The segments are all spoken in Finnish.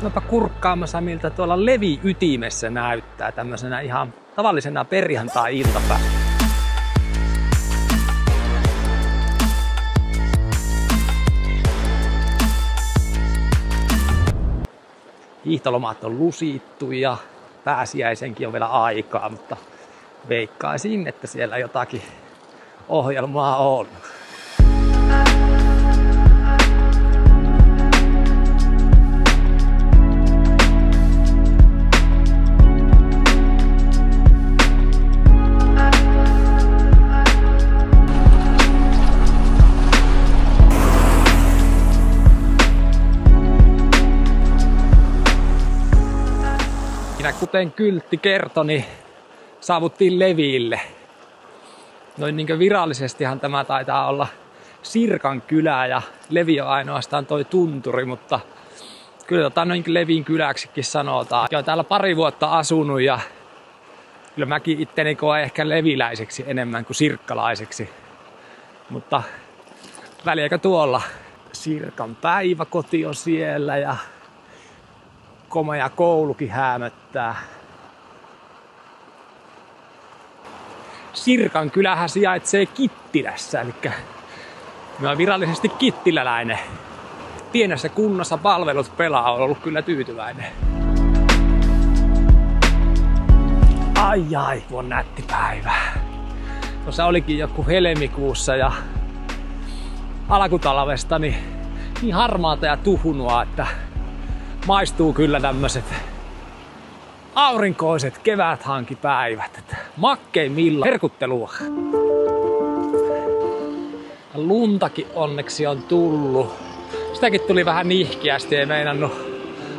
käympäpä kurkkaamassa, miltä tuolla Levi-ytimessä näyttää tämmöisenä ihan tavallisena perjantai-iltapäivänä. Hiihtolomat on lusittu ja pääsiäisenkin on vielä aikaa, mutta veikkaisin, että siellä jotakin ohjelmaa on. Kuten kyltti kertoi, niin saavuttiin Leville. Noin niin kuin virallisestihan tämä taitaa olla Sirkan kylä ja Levi on ainoastaan toi tunturi, mutta kyllä noin Levin kyläksikin sanotaan. Olen täällä pari vuotta asunut ja kyllä mäkin itteni koen ehkä leviläiseksi enemmän kuin sirkkalaiseksi. Mutta väliäkö tuolla Sirkan päiväkoti on siellä ja komea koulukin häämöttää. Sirkan kylähän sijaitsee Kittilässä, eli mä oon virallisesti kittiläläinen. Pienessä kunnassa palvelut pelaa, on ollut kyllä tyytyväinen. Ai, on nätti päivä. Tuossa olikin joku helmikuussa ja alkutalvesta niin harmaata ja tuhunua, että maistuu kyllä tämmöiset aurinkoiset keväthankipäivät. Makkeimmillaan herkuttelua. Luntakin onneksi on tullut. Sitäkin tuli vähän nihkeästi, ei meinannut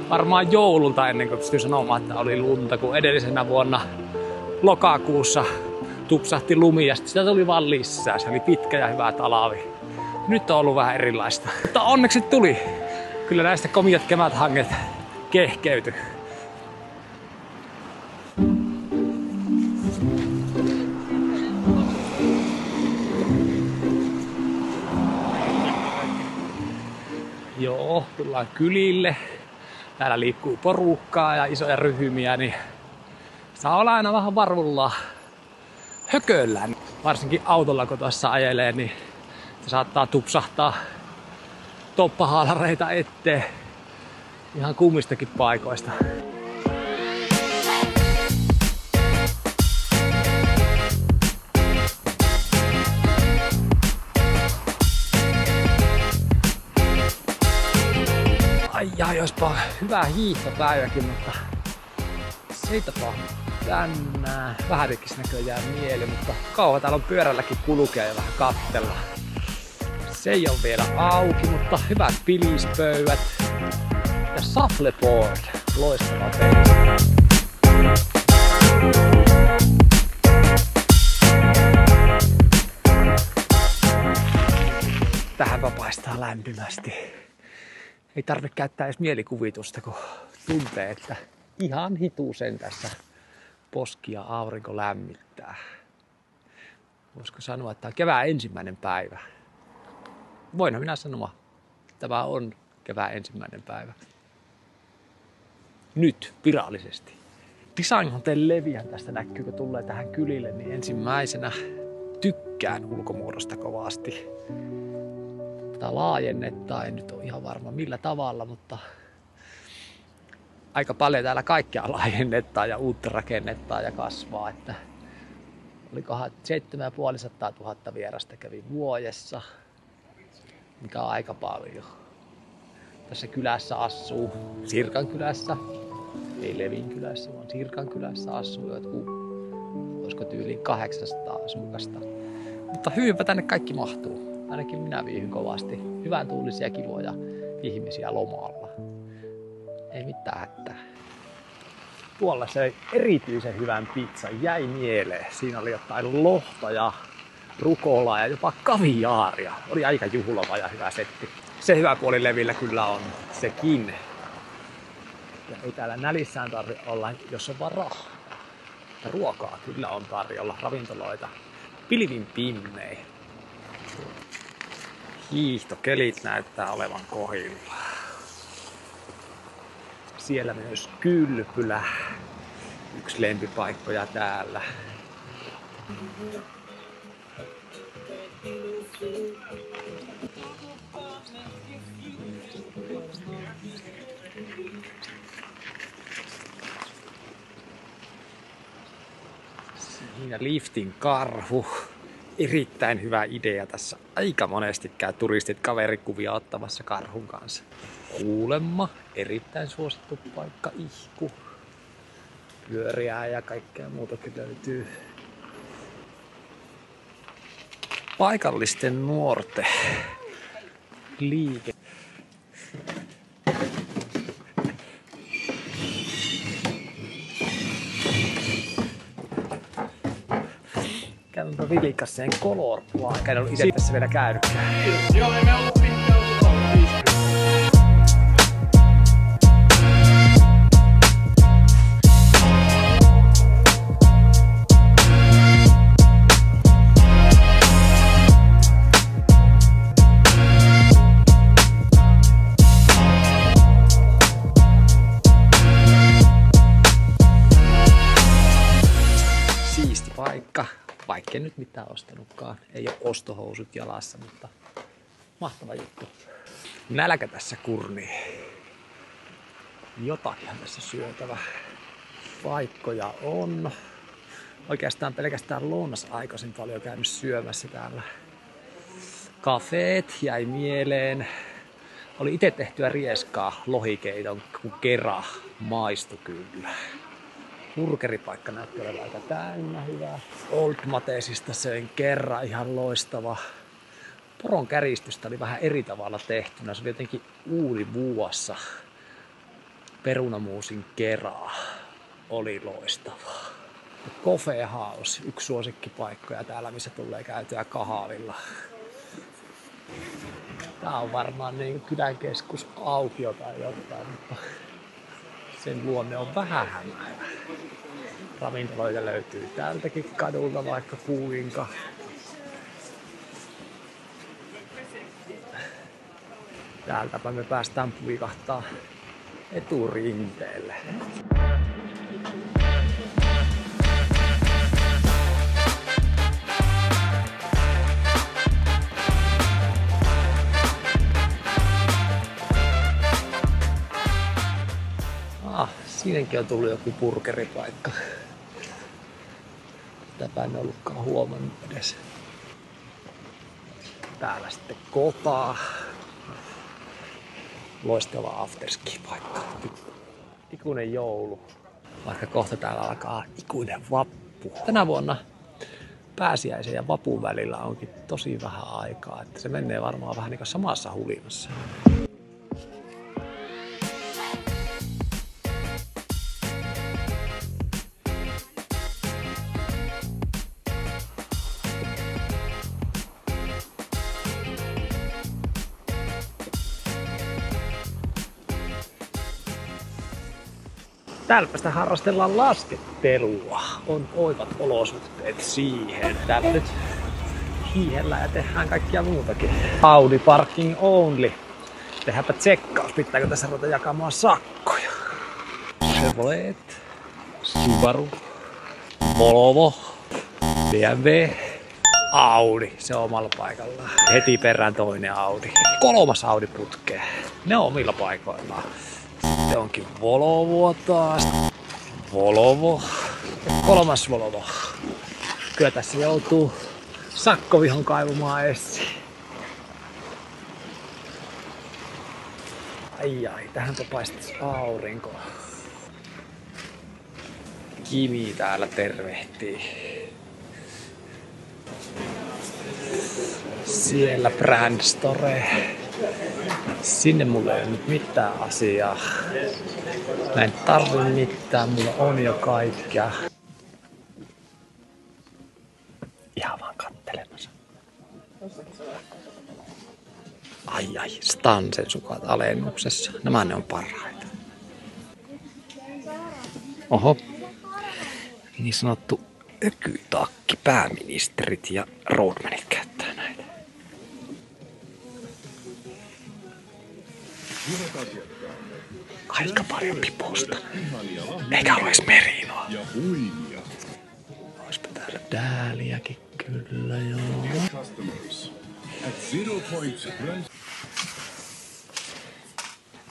varmaan joululta ennen kuin pystyi sanomaan, että oli lunta, kun edellisenä vuonna lokakuussa tupsahti lumi ja sitä tuli vaan lisää. Se oli pitkä ja hyvä talvi. Nyt on ollut vähän erilaista. Mutta onneksi tuli. Kyllä näistä komiat keväthanget kehkeytyi. Joo, tullaan kylille. Täällä liikkuu porukkaa ja isoja ryhmiä, niin saa olla aina vähän varvulla hököllä. Varsinkin autolla kun tuossa ajelee, niin se saattaa tupsahtaa toppahaalareita eteen ihan kummistakin paikoista. Ai, olisipa hyvä hiihtopäiväkin, mutta seitapa tänään. Vähän tekis näköjään mieli, mutta kauan täällä on pyörälläkin kulkea ja vähän katsella. Se ei ole vielä auki, mutta hyvät pilispöydät ja shuffleboard. Loistava peli. Tähänpä paistaa lämpimästi. Ei tarvitse käyttää edes mielikuvitusta, kun tuntee, että ihan hitusen tässä poski ja aurinko lämmittää. Voisiko sanoa, että on kevään ensimmäinen päivä? Voinhan minä sanoa, että tämä on kevään ensimmäinen päivä. Nyt virallisesti. Design Hotel Levihän tästä näkyy, kun tulee tähän kylille, niin ensimmäisenä tykkään ulkomuodosta kovasti. Tätä laajennettaa, en nyt ole ihan varma millä tavalla, mutta aika paljon täällä kaikkea laajennettaa ja uutta rakennettaa ja kasvaa. Että olikohan 750 000 vierasta kävi vuodessa, mikä on aika paljon. Tässä kylässä asuu, Sirkan kylässä, ei Levin kylässä, vaan Sirkan kylässä asuu jotkut, olisiko tyyliin 800 asukasta. Mutta hyvinpä tänne kaikki mahtuu. Ainakin minä viihyn kovasti. Hyvän tuulisia kivoja ihmisiä lomalla. Ei mitään hätää. Tuolla se erityisen hyvän pizzan jäi mieleen. Siinä oli jotain lohta ja rukolaa ja jopa kaviaaria. Oli aika juhlava ja hyvä setti. Se hyvä puoli Levillä kyllä on sekin. Ja ei täällä nälissään tarvitse olla, jos on vaan rahaa. Ruokaa kyllä on tarjolla, ravintoloita. Pilvin pimmei. Hiihtokelit näyttää olevan kohdilla. Siellä myös kylpylä. Yksi lempipaikkoja täällä. Siinä liftin karhu. Erittäin hyvä idea tässä. Aika monesti käy turistit kaverikuvia ottamassa karhun kanssa. Kuulemma erittäin suosittu paikka ihku. Pyöriää ja kaikkea muutakin löytyy. Paikallisten nuorten liike. Käynpä vilikasseen Color Plaza. En ollut itse tässä vielä käynytkään. Siisti paikka. Vaikka en nyt mitään ostanutkaan. Ei ole ostohousut jalassa, mutta mahtava juttu. Nälkä tässä kurnii. Jotakinhan tässä syötävä. Paikkoja on. Oikeastaan pelkästään lounasaikaisin paljon käynyt syömässä täällä. Kafeet jäi mieleen. Oli itse tehtyä rieskaa lohikeiton, kun kera maistui kyllä. Burgeripaikka näytti olevan aika täynnä hyvä. Old Matesista söin kerran, ihan loistava. Poron käristystä oli vähän eri tavalla tehtynä. Se oli jotenkin uunivuossa. Perunamuusin keraa oli loistavaa. Coffee House, yksi suosikkipaikkoja täällä, missä tulee käytyä kahvilla. Tää on varmaan niin kylän keskus aukio tai jotain, mutta sen luonne on vähän hämäävä. Ravintoloita löytyy tältäkin kadulta vaikka kuinka. Täältäpä me päästään puikahtaa eturinteelle. Siinäkin on tullut joku burgeripaikka. Tätä en ollutkaan huomannut edes. Täällä sitten kopaa. Loistava afterski-paikka. Ikuinen joulu. Vaikka kohta täällä alkaa ikuinen vappu. Tänä vuonna pääsiäisen ja vapun välillä onkin tosi vähän aikaa. Että se menee varmaan vähän niin kuin samassa hulinassa. Täälläpä sitä harrastellaan laskettelua. On oivat olosuhteet siihen. Täällä nyt hiihellään ja tehdään kaikkia muutakin. Audi parking only. Tehdäänpä tsekkaus, pitääkö tässä ruveta jakamaan sakkoja. Chevrolet, Subaru, Volvo, BMW, Audi. Se on omalla paikallaan. Heti perään toinen Audi. 3. Audi putkeen. Ne on omilla paikoillaan. Sitten onkin Volvo taas. Volvo. Ja 3. Volvo. Kyllä tässä joutuu sakkovihon kaivumaan esiin. Ai, tähänpä paistaisi aurinko. Kimi täällä tervehtii. Siellä Brand Store. Sinne mulla ei ole nyt mitään asiaa. Mä en tarvi mitään, mulla on jo kaikkea. Ihan vaan kattelemassa. Ai, Stansen sukat alennuksessa. Nämä ne on parhaita. Oho. Niin sanottu ökytakki. Pääministerit ja roadmanit käyttää näitä. Aika paljon piposta. Eikä ole edes merinoa. Oispa täällä dääliäkin kyllä joo.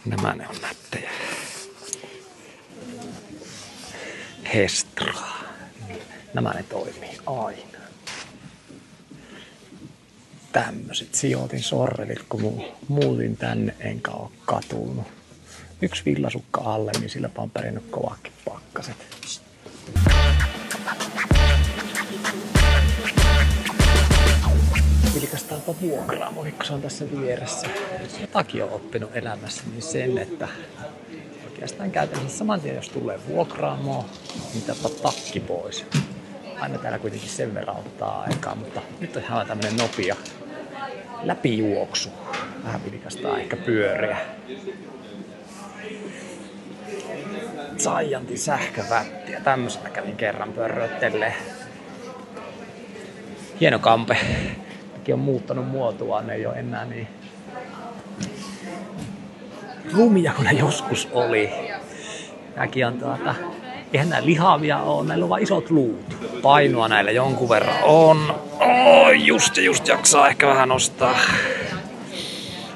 Nämä ne on nättejä. Hestra. Nämä ne toimii aina. Tämmöset sijoitin sorrelit, kun muutin tänne enkä oo katunut. Yksi villasukka alle, niin sillä on pärjännyt kovakin pakkaset. Vilkastaanpa vuokraamonikko, se on tässä vieressä. Jotakin on oppinut elämässä niin sen, että oikeastaan käytännössä saman tien, jos tulee vuokraamoon, niin täpä takki pois. Aina täällä kuitenkin sen verran ottaa aikaa, mutta nyt on ihan tämmönen nopea läpijuoksu. Vähän vilkastaa ehkä pyöriä. Giantin sähkövättiä. Tämmöisellä kävin kerran pörröttelee. Hieno kampe. Mäkin on muuttanut muotoa, ne ei ole enää niin rumia kuin ne joskus oli. Nämäkin on eihän nää lihavia ole, näillä on vaan isot luut. Painoa näillä jonkun verran on. Just jaksaa ehkä vähän nostaa.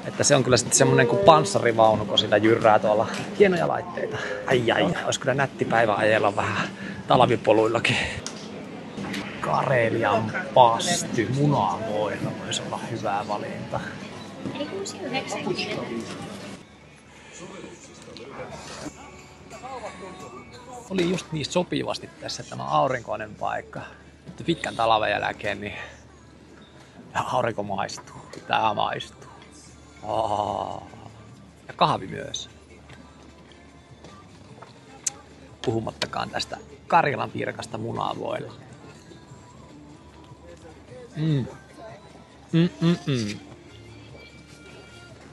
Että se on kyllä sitten semmonen kuin panssarivaunu, kun sitä jyrrää tuolla. Hienoja laitteita. Ai. Olisi kyllä nätti päivä ajella vähän talvipoluillakin. Karelian pasty munavoilla voisi olla hyvä valinta. Eli 6,90. Oli just niin sopivasti tässä tämä aurinkoinen paikka. Nyt pitkän talven jälkeen niin aurinko maistuu. Tää maistuu. Ja kahvi myös. Puhumattakaan tästä Karjalan pirkasta munavoilla.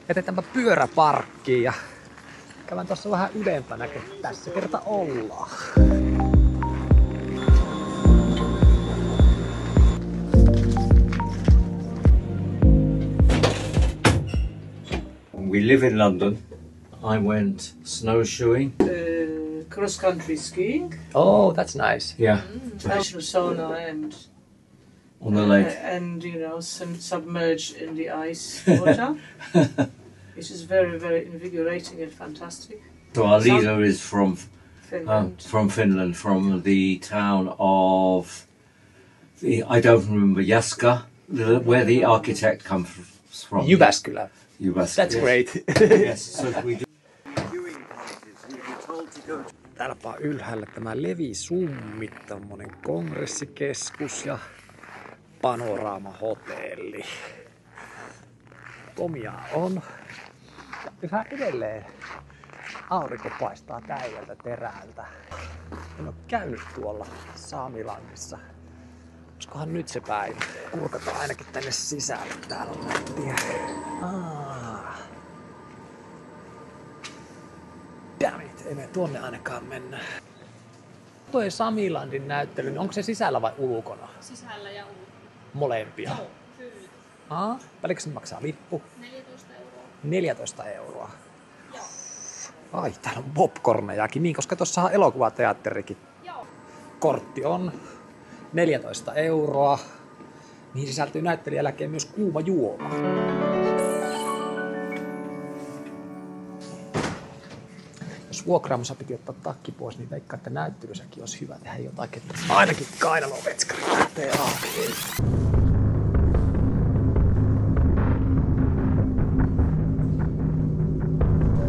Jätetäänpä pyöräparkkiin ja käydään tuossa vähän ylempänä, kun tässä kerta ollaan. We live in London. I went snowshoeing. Cross-country skiing. Oh, that's nice. Yeah, Ocean sauna and on the lake. and submerged in the ice water, which is very, very invigorating and fantastic. So our leader is Finland. from Finland, from the town of I don't remember Jaska, where the architect comes from. Jyväskylä. Jyväskylä. That's great. Yes, so we do. Täälläpä on ylhäällä tämä Levi-Summit, tommonen kongressikeskus ja panoraamahotelli. Komia on. Ja yhä edelleen aurinko paistaa täydeltä terältä. En ole käynyt tuolla Saamilandissa. Olisikohan nyt se päivä? Kurkataan ainakin tänne sisälle. Täällä on nättiä. Damn it, ei me tuonne ainakaan mennä. Toi Samilandin näyttely, niin onko se sisällä vai ulkona? Sisällä ja ulkona. Molempia? Joo, kyllä. Paljonko se maksaa lippu? 14 euroa. 14 euroa. Joo. Ai, täällä on popcornejakin, niin, koska tuossa on elokuvateatterikin. Joo. Kortti on 14 euroa. Niihin sisältyy näyttelijän jälkeen myös kuuma juoma. Jos vuokraamossa piti ottaa takki pois, niin veikkaan, että näyttelyssäkin olisi hyvä tehdä jotakin. Ainakin kainalovetskari lähtee auki.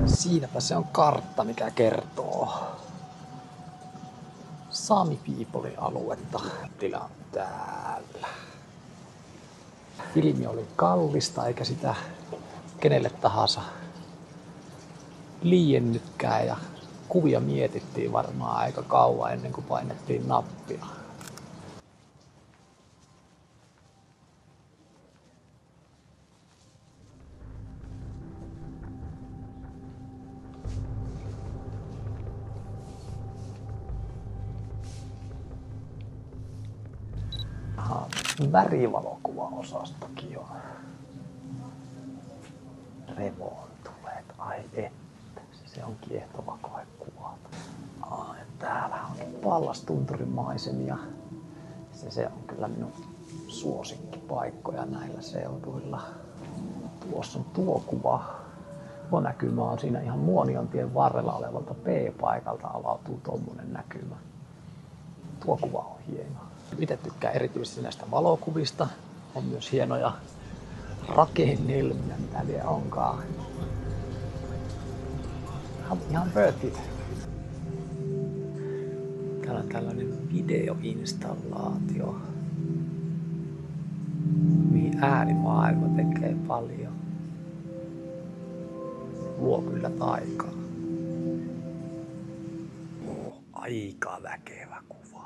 Siinäpä se on kartta, mikä kertoo Sami Peoplein aluetta. Tila on täällä. Filmi oli kallista, eikä sitä kenelle tahansa liiennytkään, ja kuvia mietittiin varmaan aika kauan ennen kuin painettiin nappia. Värivalokuvaosastokin on remontuneet. Ai Pallastunturin maisemia. Se on kyllä minun suosikkipaikkoja näillä seuduilla. Tuossa on tuo kuva. Tuo näkymä on siinä ihan Muoniontien varrella olevalta P-paikalta avautuu tommonen näkymä. Tuo kuva on hieno. Itse tykkään erityisesti näistä valokuvista. On myös hienoja rakennelmia, mitä vielä onkaan. Ihan vötit. Täällä on tällainen videoinstallaatio, mihin äänimaailma tekee paljon. Luo kyllä taikaa. Aika väkevä kuva.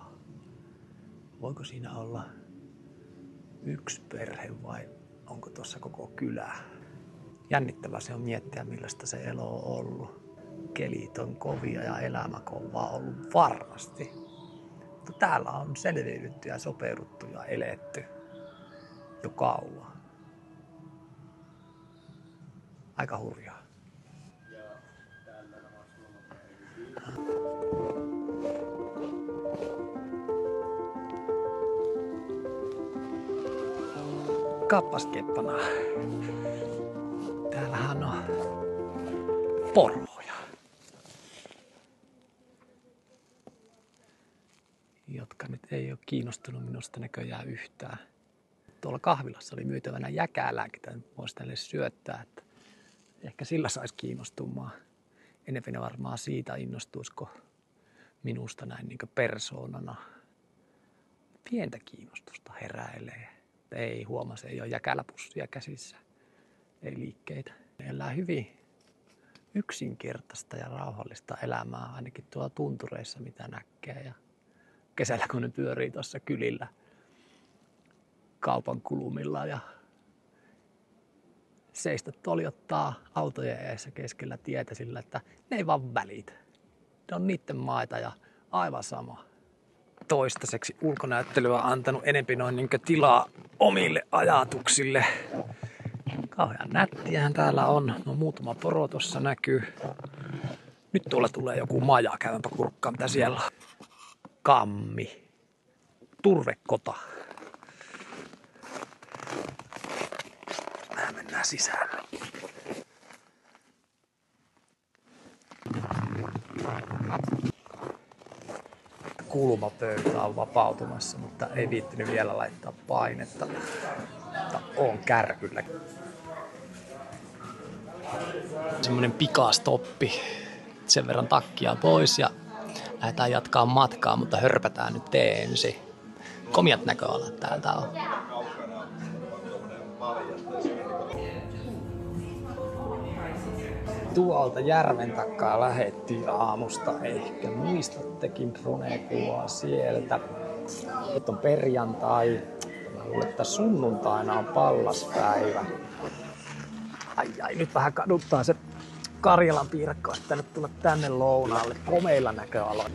Voiko siinä olla yksi perhe vai onko tuossa koko kylä? Jännittävää se on miettiä, millaista se elo on ollut. Kelit on kovia ja elämä kovaa ollut varmasti. Mutta täällä on selviydytty ja sopeuduttu ja eletty jo kauan. Aika hurjaa. Kappaskeppana. Täällähän on poroja, jotka nyt ei ole kiinnostunut minusta näköjään yhtään. Tuolla kahvilassa oli myytävänä jäkälääkitä, voisi tälle syöttää, että ehkä sillä saisi kiinnostumaan. Enemmän varmaan siitä innostuisiko minusta näin niin kuin persoonana. Pientä kiinnostusta heräilee. Ei huomasi, ei ole jäkäläpussia käsissä, ei liikkeitä. Elää hyvin yksinkertaista ja rauhallista elämää, ainakin tuolla tuntureissa mitä näkee. Ja kesällä kun ne pyörii tuossa kylillä kaupan kulmilla ja seistä ottaa autojen eessä keskellä tietä sillä, että ne ei vaan välitä. Ne on niiden maita ja aivan sama. Toistaiseksi ulkonäyttelyä antanut enempi noin niin tilaa omille ajatuksille. Kauhean nättiähän täällä on. No muutama poro tossa näkyy. Nyt tuolla tulee joku maja. Käydäänpä kurkkaan mitä siellä on. Kammi. Turvekota. Mennään sisään. Kulmapöytä on vapautumassa, mutta ei viittinyt vielä laittaa painetta. Mutta on kärryllä. Semmoinen pikastoppi. Sen verran takkia pois ja lähdetään jatkaa matkaa, mutta hörpätään nyt ensin. Komiat näköalat täältä on. Tuolta järven takaa lähettiin aamusta ehkä. Muistattekin drone-kuvaa sieltä. Nyt on perjantai. Mä luulen, että sunnuntaina on Pallaspäivä. Ai, nyt vähän kaduttaa se Karjalan piirakka. Olisi pitänyt tulla tänne lounaalle komeilla näköaloilla.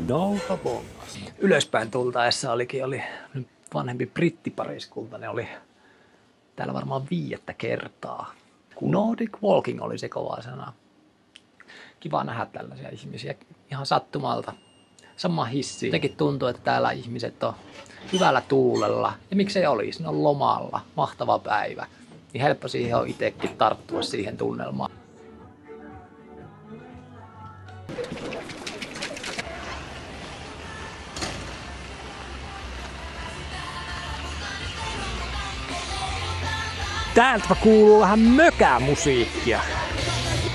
No bongas. Ylöspäin tultaessa oli vanhempi brittipariskunta. Ne oli täällä varmaan 5. kertaa. Nordic walking oli se kova sana. Kiva nähdä tällaisia ihmisiä ihan sattumalta. Sama hissi. Jotenkin tuntuu, että täällä ihmiset on hyvällä tuulella. Ja miksei olisi, ne on lomalla. Mahtava päivä. Niin helppo siihen on itsekin tarttua siihen tunnelmaan. Täältä kuuluu vähän mökämusiikkia.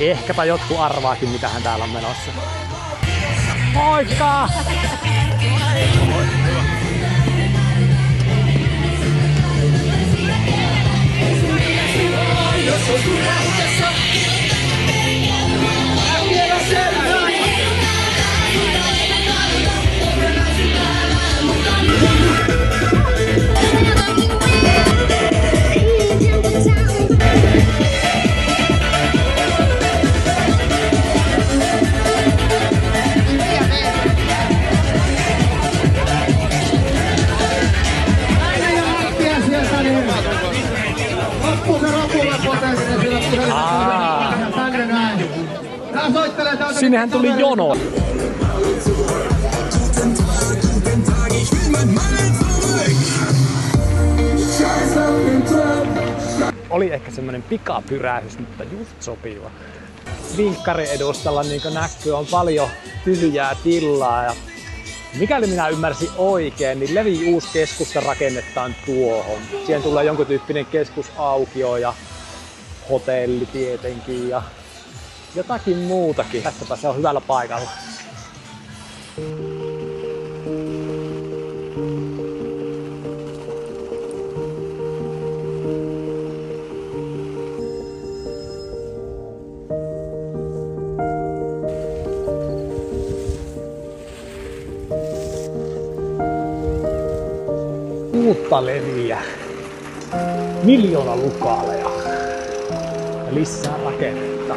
Ehkäpä jotkut arvaakin, mitähän täällä on menossa. Moikka! Sinnehän tuli jono. Oli ehkä semmonen pikapyrähdys, mutta just sopiva. Vinkkarin edustalla niin kuin näkyy on paljon tyhjää tilaa ja mikäli minä ymmärsin oikein, niin Levin uusi keskusta rakennetaan tuohon. Siihen tulee jonkun tyyppinen keskusaukio ja hotelli tietenkin ja jotakin muutakin. Tästäpä se on hyvällä paikalla. Uutta Leviä, 1 000 000 lukaaleja ja lisää rakennetta.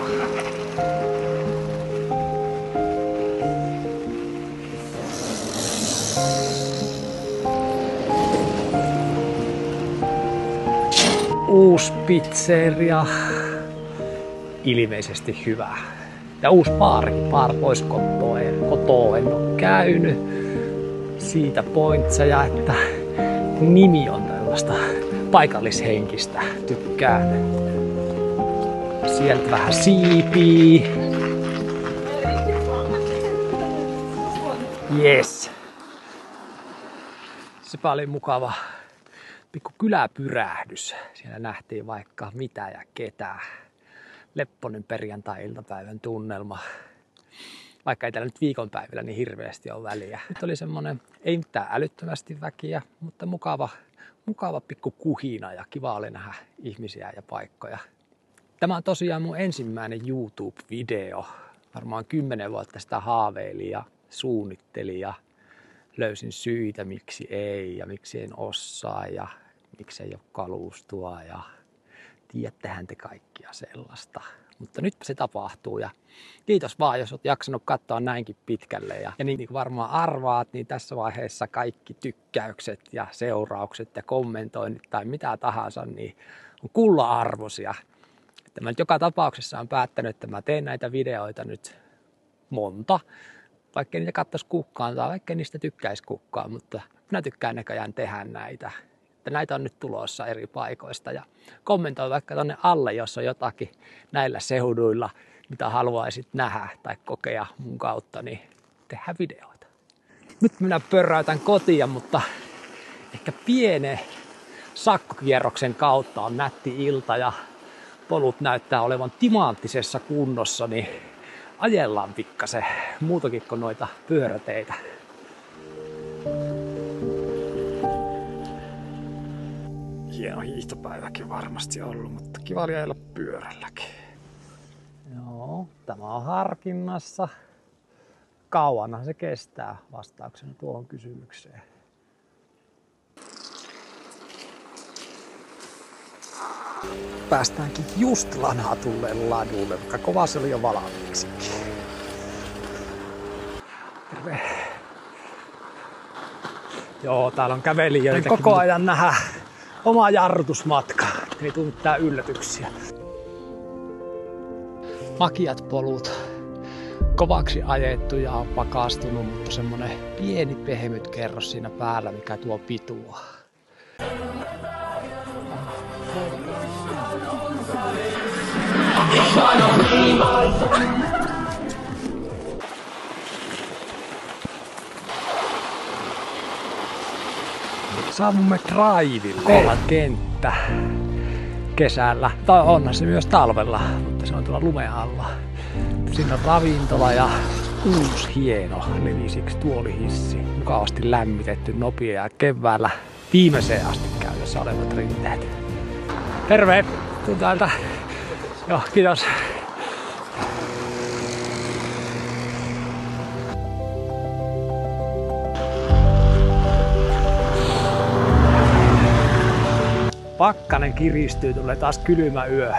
Uusi pizzeria, ilmeisesti hyvä. Ja uusi baarikin, Bar Pois kotoa en ole käynyt. Siitä pointseja, että nimi on tällaista paikallishenkistä, tykkään. Sieltä vähän siipii. Yes. Sepä oli mukava pikku kyläpyrähdys. Siellä nähtiin vaikka mitä ja ketä. Lepponen perjantai-iltapäivän tunnelma. Vaikka ei täällä nyt viikonpäivillä niin hirveästi ole väliä. Nyt oli semmonen, ei mitään älyttömästi väkiä, mutta mukava pikku kuhina ja kiva oli nähdä ihmisiä ja paikkoja. Tämä on tosiaan mun ensimmäinen YouTube-video. Varmaan 10 vuotta sitä haaveilin ja suunnittelin ja löysin syitä miksi ei ja miksi en osaa ja miksi ei ole kalustua ja tiedättehän te kaikkia sellaista. Mutta nyt se tapahtuu ja kiitos vaan, jos olet jaksanut katsoa näinkin pitkälle. Ja niin kuin varmaan arvaat, niin tässä vaiheessa kaikki tykkäykset ja seuraukset ja kommentoinnit tai mitä tahansa niin on kulla-arvoisia. Että mä nyt joka tapauksessa olen päättänyt, että mä teen näitä videoita nyt monta. Vaikka niitä katsoisi kukaan tai vaikka niistä tykkäisi kukaan, mutta minä tykkään näköjään tehdä näitä. Näitä on nyt tulossa eri paikoista ja kommentoi vaikka tonne alle, jos on jotakin näillä seuduilla, mitä haluaisit nähdä tai kokea mun kautta, niin tehdään videoita. Nyt minä pörräytän kotia, mutta ehkä pienen sakkokierroksen kautta on nätti ilta ja polut näyttää olevan timanttisessa kunnossa, niin ajellaan pikkasen muutakin kuin noita pyöräteitä. Hieno hiihtopäiväkin varmasti ollut, mutta kiva oli ajella pyörälläkin. Joo, tämä on harkinnassa. Kauanhan se kestää vastauksena tuohon kysymykseen. Päästäänkin just Lanhatulleen ladulle, vaikka kova se oli jo valmiiksikin. Terve. Joo, täällä on kävelijöitä. Koko ajan nähdään oma jarrutusmatka. Ei tule mitään yllätyksiä. Makiat polut. Kovaksi ajettu ja on pakastunut, mutta semmonen pieni pehmyt kerros siinä päällä, mikä tuo pitua. Saavumme Draiville. Koulan kenttä kesällä. Tai onhan se myös talvella, mutta se on tuolla lumen alla. Siinä on ravintola ja uusi hieno levisiksi tuolihissi. Mukavasti lämmitetty, nopea ja keväällä viimeiseen asti käytössä olevat rinteet. Terve! Tuun täältä. Joo, kiitos. Pakkanen kiristyy, tulee taas kylmä yö.